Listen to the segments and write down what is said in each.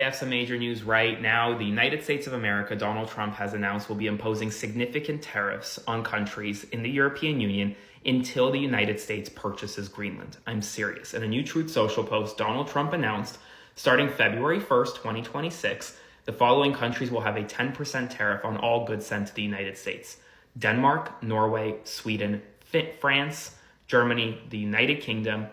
We have some major news right now. The United States of America, Donald Trump has announced, will be imposing significant tariffs on countries in the European Union until the United States purchases Greenland. I'm serious. In a new Truth Social post, Donald Trump announced, starting February 1st, 2026, the following countries will have a 10% tariff on all goods sent to the United States: Denmark, Norway, Sweden, France, Germany, the United Kingdom,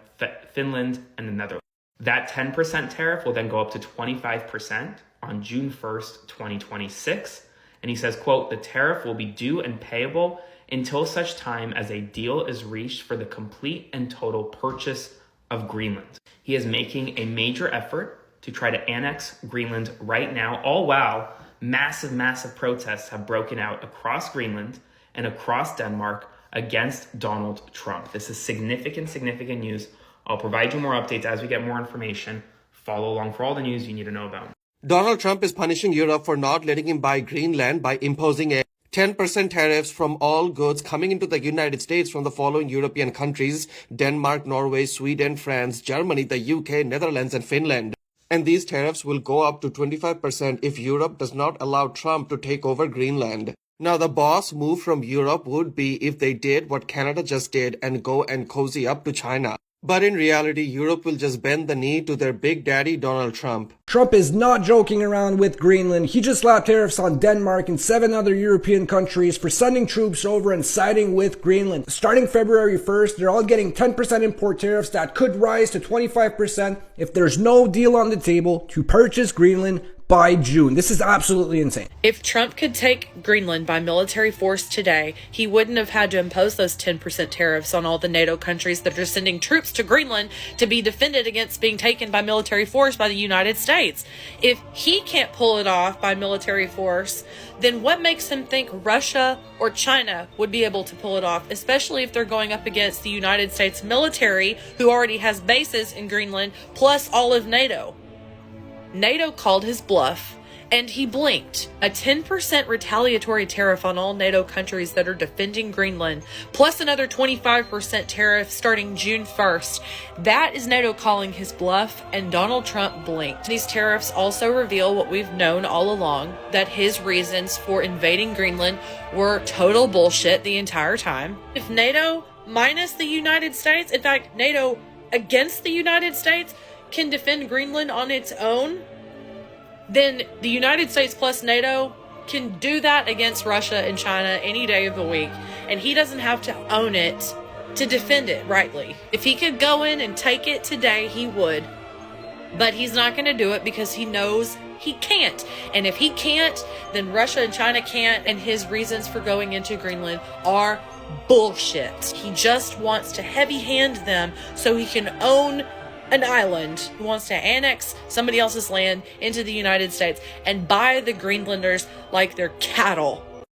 Finland, and the Netherlands. That 10% tariff will then go up to 25% on June 1st, 2026. And he says, quote, the tariff will be due and payable until such time as a deal is reached for the complete and total purchase of Greenland. He is making a major effort to try to annex Greenland right now, all while massive protests have broken out across Greenland and across Denmark against Donald Trump. This is significant news. I'll provide you more updates as we get more information. Follow along for all the news you need to know about. Donald Trump is punishing Europe for not letting him buy Greenland by imposing a 10% tariffs from all goods coming into the United States from the following European countries: Denmark, Norway, Sweden, France, Germany, the UK, Netherlands, and Finland. And these tariffs will go up to 25% if Europe does not allow Trump to take over Greenland. Now, the boss move from Europe would be if they did what Canada just did and go and cozy up to China. But in reality, Europe will just bend the knee to their big daddy, Donald Trump. Trump is not joking around with Greenland. He just slapped tariffs on Denmark and 7 other European countries for sending troops over and siding with Greenland. Starting February 1st, they're all getting 10% import tariffs that could rise to 25% if there's no deal on the table to purchase Greenland by June. This is absolutely insane. If Trump could take Greenland by military force today, he wouldn't have had to impose those 10% tariffs on all the NATO countries that are sending troops to Greenland to be defended against being taken by military force by the United States. If he can't pull it off by military force, then what makes him think Russia or China would be able to pull it off, especially if they're going up against the United States military, who already has bases in Greenland, plus all of NATO? NATO called his bluff, and he blinked. A 10% retaliatory tariff on all NATO countries that are defending Greenland, plus another 25% tariff starting June 1st. That is NATO calling his bluff, and Donald Trump blinked. These tariffs also reveal what we've known all along, that his reasons for invading Greenland were total bullshit the entire time. If NATO minus the United States, in fact, NATO against the United States, can defend Greenland on its own, then the United States plus NATO can do that against Russia and China any day of the week, and he doesn't have to own it to defend it rightly. If he could go in and take it today, he would, but he's not going to do it because he knows he can't. And if he can't, then Russia and China can't, and his reasons for going into Greenland are bullshit. He just wants to heavy hand them so he can own an island. He wants to annex somebody else's land into the United States and buy the Greenlanders like they're cattle.